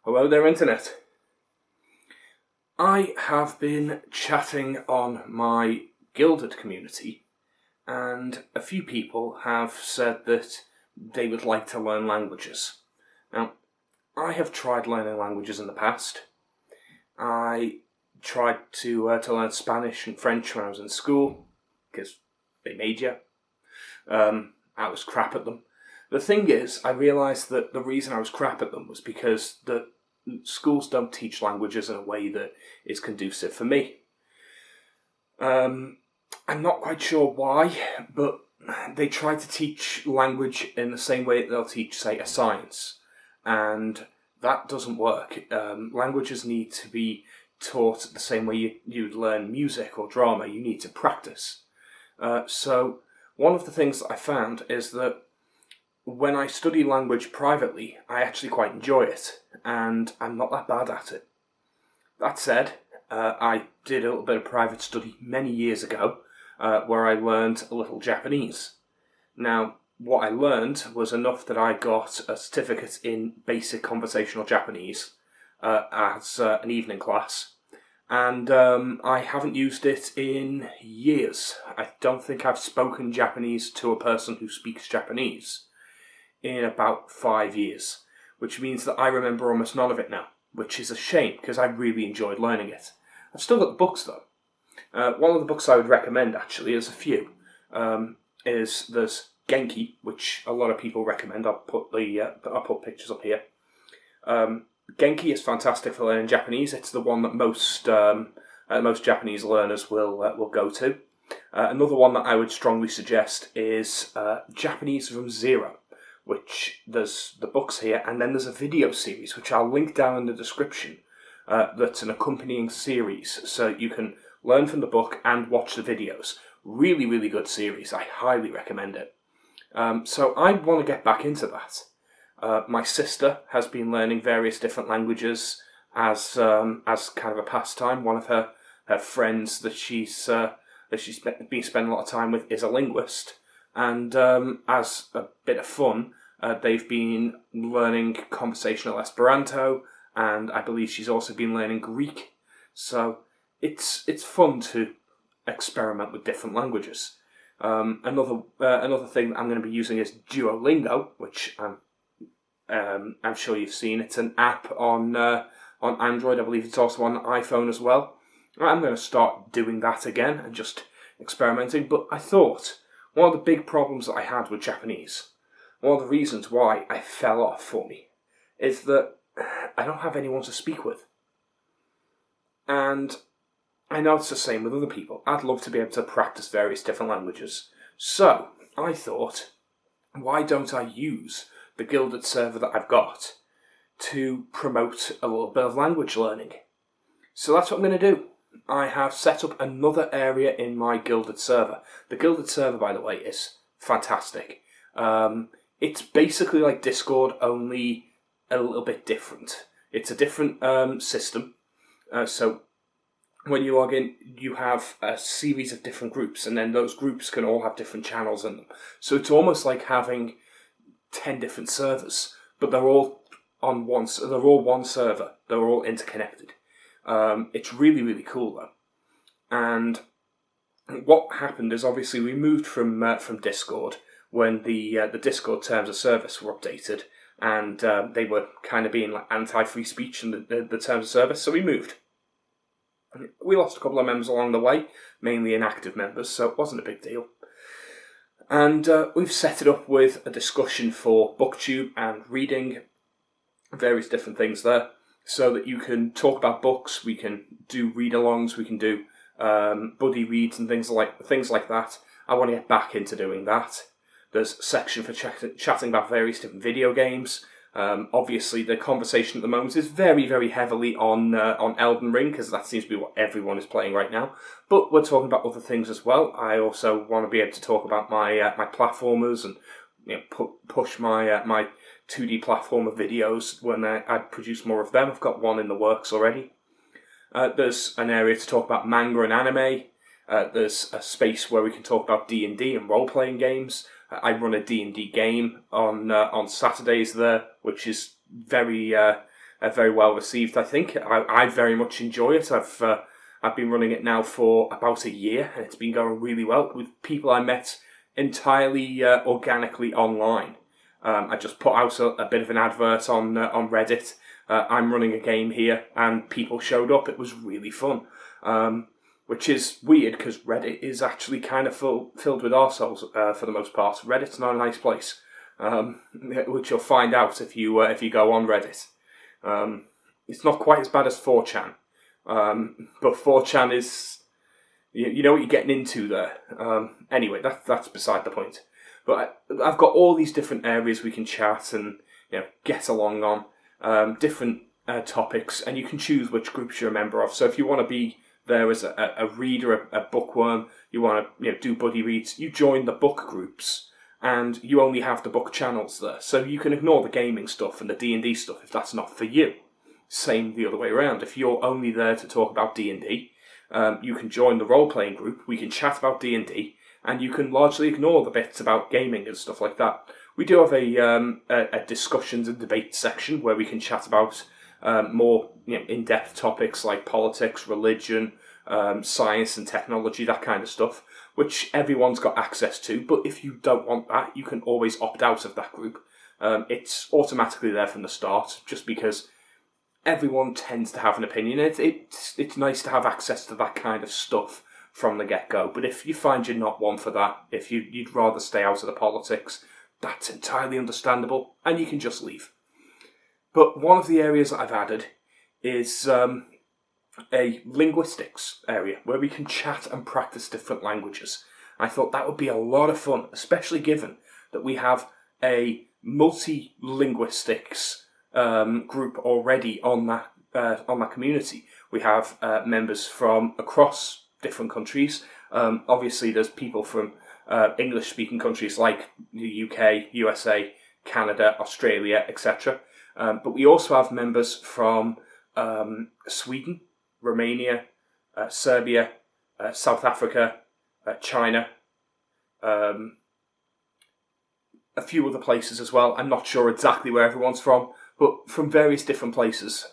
Hello there, Internet. I have been chatting on my Gilded community, and a few people have said that they would like to learn languages. Now, I have tried learning languages in the past. I tried to learn Spanish and French when I was in school, because they made you. I was crap at them. The thing is, I realised that the reason I was crap at them was because the schools don't teach languages in a way that is conducive for me. I'm not quite sure why, but they try to teach language in the same way that they'll teach, say, a science, and that doesn't work. Languages need to be taught the same way you'd learn music or drama. You need to practice. So one of the things that I found is that when I study language privately, I actually quite enjoy it, and I'm not that bad at it. That said, I did a little bit of private study many years ago, where I learned a little Japanese. Now, what I learned was enough that I got a certificate in basic conversational Japanese as an evening class, and I haven't used it in years. I don't think I've spoken Japanese to a person who speaks Japanese in about 5 years, which means that I remember almost none of it now, which is a shame because I really enjoyed learning it. I've still got the books though. One of the books I would recommend, actually, there's a few, there's Genki, which a lot of people recommend. I'll put pictures up here. Genki is fantastic for learning Japanese. It's the one that most Japanese learners will go to. Another one that I would strongly suggest is Japanese from Zero, which there's the books here, and then there's a video series, which I'll link down in the description, that's an accompanying series, so you can learn from the book and watch the videos. Really, really good series. I highly recommend it. So I want to get back into that. My sister has been learning various different languages as kind of a pastime. One of her friends that she's been spending a lot of time with is a linguist, and as a bit of fun, they've been learning conversational Esperanto, and I believe she's also been learning Greek. So it's fun to experiment with different languages. Another thing that I'm going to be using is Duolingo, which I'm sure you've seen. It's an app on Android. I believe it's also on iPhone as well. I'm going to start doing that again and just experimenting. But I thought one of the big problems that I had with Japanese, one of the reasons why I fell off for me, is that I don't have anyone to speak with. And I know it's the same with other people. I'd love to be able to practice various different languages. So I thought, why don't I use the Gilded server that I've got to promote a little bit of language learning? So that's what I'm going to do. I have set up another area in my Gilded server. The Gilded server, by the way, is fantastic. It's basically like Discord, only a little bit different. It's a different system. So when you log in, you have a series of different groups, and then those groups can all have different channels in them. So it's almost like having 10 different servers, but they're all on one server. They're all interconnected. It's really, really cool though. And what happened is, obviously we moved from Discord when the Discord terms of service were updated, and they were kind of being like anti-free speech in the terms of service, so we moved. We lost a couple of members along the way, mainly inactive members, so it wasn't a big deal. And we've set it up with a discussion for BookTube and reading, various different things there, so that you can talk about books, we can do read-alongs, we can do buddy reads and things like that. I want to get back into doing that. There's a section for chatting about various different video games. Obviously, the conversation at the moment is very, very heavily on Elden Ring, because that seems to be what everyone is playing right now. But we're talking about other things as well. I also want to be able to talk about my platformers and push my 2D platformer videos when I produce more of them. I've got one in the works already. There's an area to talk about manga and anime. There's a space where we can talk about D&D and role-playing games. I run a D&D game on Saturdays there, which is very very well received. I think I very much enjoy it. I've been running it now for about a year, and it's been going really well with people I met entirely organically online. I just put out a bit of an advert on Reddit. I'm running a game here, and people showed up. It was really fun, which is weird because Reddit is actually kind of filled with arseholes for the most part. Reddit's not a nice place, which you'll find out if you go on Reddit. It's not quite as bad as 4chan, but 4chan is you know what you're getting into there. Anyway, that's beside the point. But I've got all these different areas we can chat and get along on, different topics, and you can choose which groups you're a member of. So if you want to be there as a reader, a bookworm, you want to do buddy reads, you join the book groups, and you only have the book channels there. So you can ignore the gaming stuff and the D&D stuff if that's not for you. Same the other way around. If you're only there to talk about D&D, you can join the role-playing group, we can chat about D&D, and you can largely ignore the bits about gaming and stuff like that. We do have a discussions and debate section where we can chat about more in-depth topics like politics, religion, science and technology, that kind of stuff, which everyone's got access to. But if you don't want that, you can always opt out of that group. It's automatically there from the start, just because everyone tends to have an opinion. It's nice to have access to that kind of stuff from the get-go. But if you find you're not one for that, if you'd rather stay out of the politics, that's entirely understandable, and you can just leave. But one of the areas that I've added is a linguistics area where we can chat and practice different languages. I thought that would be a lot of fun, especially given that we have a multi-linguistics group already on that community. We have members from across different countries. Obviously, there's people from English-speaking countries like the UK, USA, Canada, Australia, etc. But we also have members from Sweden, Romania, Serbia, South Africa, China, a few other places as well. I'm not sure exactly where everyone's from, but from various different places.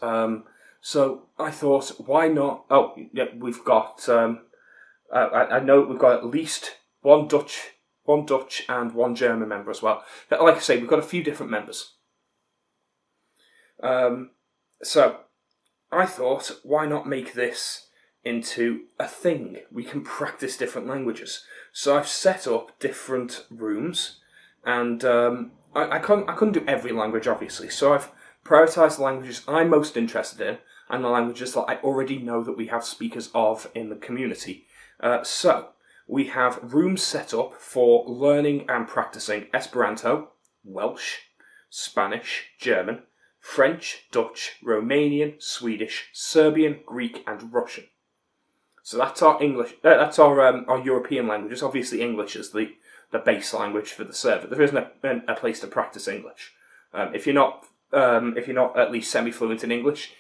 So I thought, why not? Oh, yeah, we've got. I know we've got at least one Dutch and one German member as well. Like I say, we've got a few different members. So I thought, why not make this into a thing? We can practice different languages. So I've set up different rooms, and I couldn't do every language, obviously. So I've prioritised the languages I'm most interested in, and the languages that I already know that we have speakers of in the community. So we have rooms set up for learning and practicing Esperanto, Welsh, Spanish, German, French, Dutch, Romanian, Swedish, Serbian, Greek, and Russian. So that's our English. That's our European languages. Obviously, English is the base language for the server. There isn't a place to practice English. If you're not at least semi-fluent in English,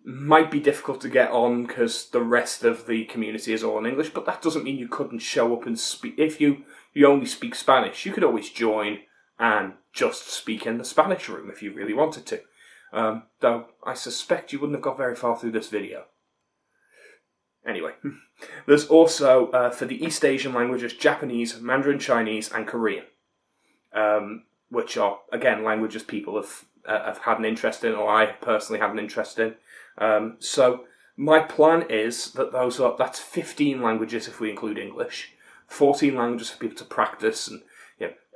might be difficult to get on because the rest of the community is all in English. But that doesn't mean you couldn't show up and speak. If you only speak Spanish, you could always join and just speak in the Spanish room if you really wanted to. Though I suspect you wouldn't have got very far through this video. Anyway, there's also, for the East Asian languages, Japanese, Mandarin Chinese, and Korean, which are, again, languages people have had an interest in, or I personally have an interest in. So my plan is that that's 15 languages if we include English, 14 languages for people to practice and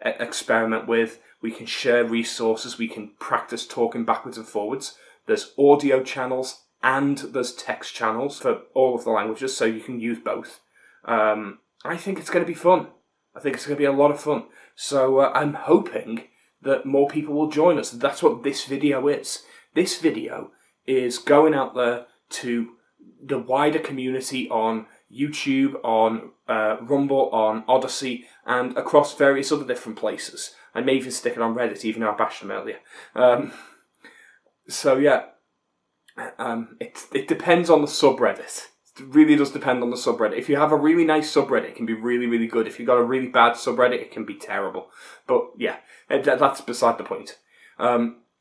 experiment with. We can share resources, we can practice talking backwards and forwards. There's audio channels and there's text channels for all of the languages, so you can use both. I think it's going to be fun. I think it's going to be a lot of fun. So I'm hoping that more people will join us. That's what this video is. This video is going out there to the wider community on YouTube, on Rumble, on Odyssey, and across various other different places. I may even stick it on Reddit, even though I bashed them earlier. So yeah, it depends on the subreddit. It really does depend on the subreddit. If you have a really nice subreddit, it can be really, really good. If you've got a really bad subreddit, it can be terrible. But yeah, that's beside the point.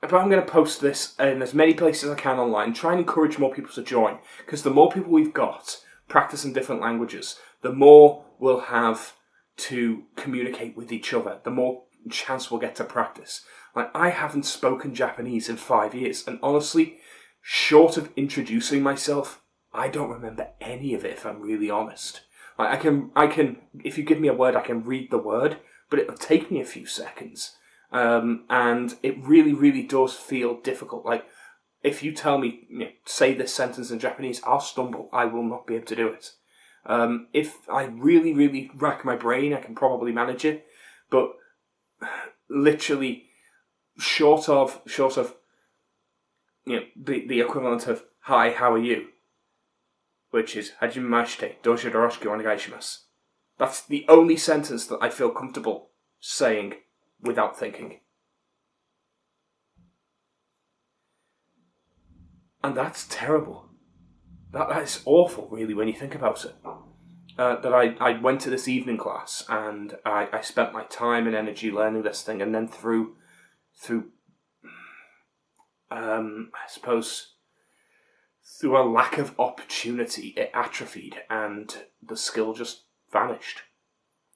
but I'm going to post this in as many places as I can online, try and encourage more people to join, because the more people we've got practicing different languages, the more we'll have to communicate with each other, the more chance we'll get to practice. Like, I haven't spoken Japanese in 5 years, and honestly, short of introducing myself, I don't remember any of it, if I'm really honest. Like, I can, if you give me a word, I can read the word, but it'll take me a few seconds. And it really, really does feel difficult. Like, if you tell me, say this sentence in Japanese, I'll stumble. I will not be able to do it. If I really, really rack my brain, I can probably manage it. But literally, short of the equivalent of "Hi, how are you?" which is "Hajime mashite, doujou yoroshiku onegaishimasu." That's the only sentence that I feel comfortable saying without thinking. And that's terrible. That is awful, really, when you think about it. That I went to this evening class and I spent my time and energy learning this thing, and then through I suppose through a lack of opportunity, it atrophied and the skill just vanished.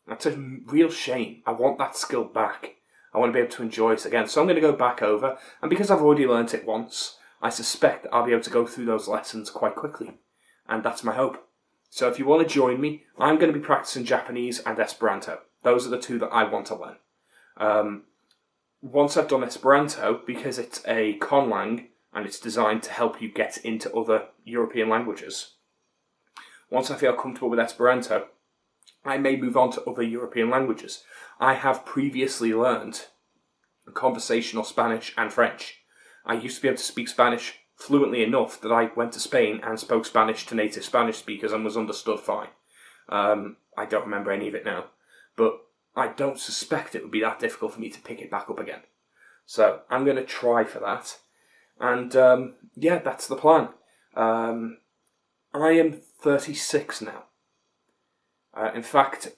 That's a real shame. I want that skill back. I want to be able to enjoy it again. So I'm going to go back over, and because I've already learnt it once, I suspect that I'll be able to go through those lessons quite quickly. And that's my hope. So if you want to join me, I'm going to be practicing Japanese and Esperanto. Those are the two that I want to learn. Once I've done Esperanto, because it's a conlang and it's designed to help you get into other European languages, once I feel comfortable with Esperanto, I may move on to other European languages. I have previously learned conversational Spanish and French. I used to be able to speak Spanish fluently enough that I went to Spain and spoke Spanish to native Spanish speakers and was understood fine. I don't remember any of it now, but I don't suspect it would be that difficult for me to pick it back up again. So I'm going to try for that. And that's the plan. I am 36 now. In fact,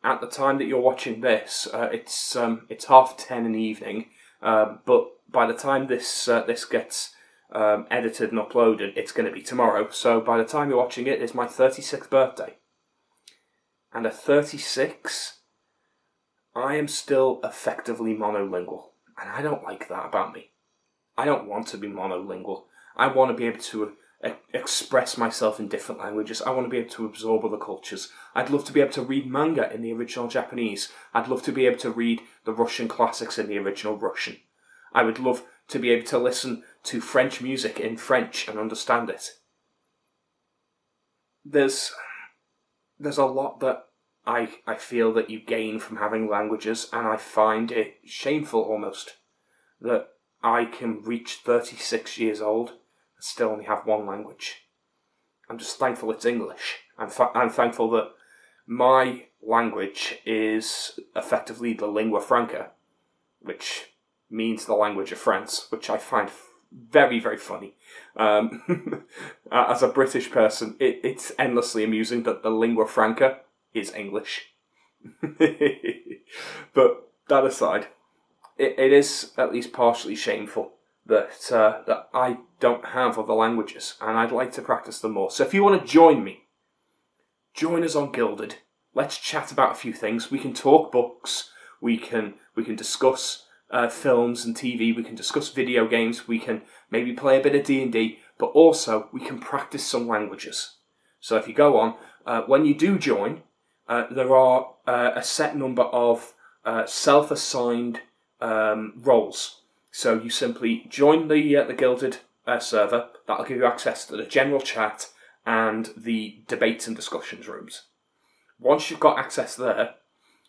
at the time that you're watching this, it's 10:30 in the evening. But by the time this gets edited and uploaded, it's going to be tomorrow. So by the time you're watching it, it's my 36th birthday. And at 36, I am still effectively monolingual. And I don't like that about me. I don't want to be monolingual. I want to be able to express myself in different languages. I want to be able to absorb other cultures. I'd love to be able to read manga in the original Japanese. I'd love to be able to read the Russian classics in the original Russian. I would love to be able to listen to French music in French and understand it. There's a lot that I feel that you gain from having languages, and I find it shameful almost that I can reach 36 years old and still only have one language. I'm just thankful it's English. I'm thankful that my language is effectively the lingua franca, which means the language of France, which I find very, very funny. As a British person, it's endlessly amusing that the lingua franca is English. But that aside, it is at least partially shameful that I don't have other languages, and I'd like to practice them more. So if you want to join me, join us on Gilded. Let's chat about a few things. We can talk books. We can discuss films and TV. We can discuss video games. We can maybe play a bit of D&D, but also we can practice some languages. So if you go on, when you do join, there are a set number of self-assigned roles. So you simply join the Gilded server. That'll give you access to the general chat and the debates and discussions rooms. Once you've got access there,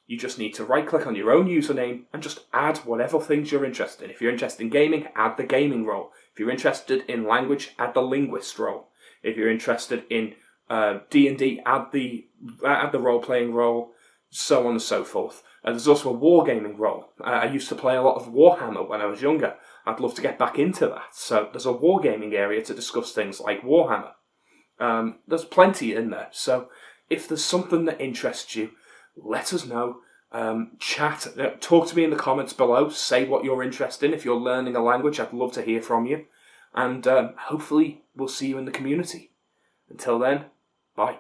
you just need to right-click on your own username and just add whatever things you're interested in. If you're interested in gaming, add the gaming role. If you're interested in language, add the linguist role. If you're interested in D&D, add the role-playing role, so on and so forth. There's also a wargaming role. I used to play a lot of Warhammer when I was younger. I'd love to get back into that. So there's a wargaming area to discuss things like Warhammer. There's plenty in there. So if there's something that interests you, let us know. talk to me in the comments below. Say what you're interested in. If you're learning a language, I'd love to hear from you. And hopefully we'll see you in the community. Until then, bye.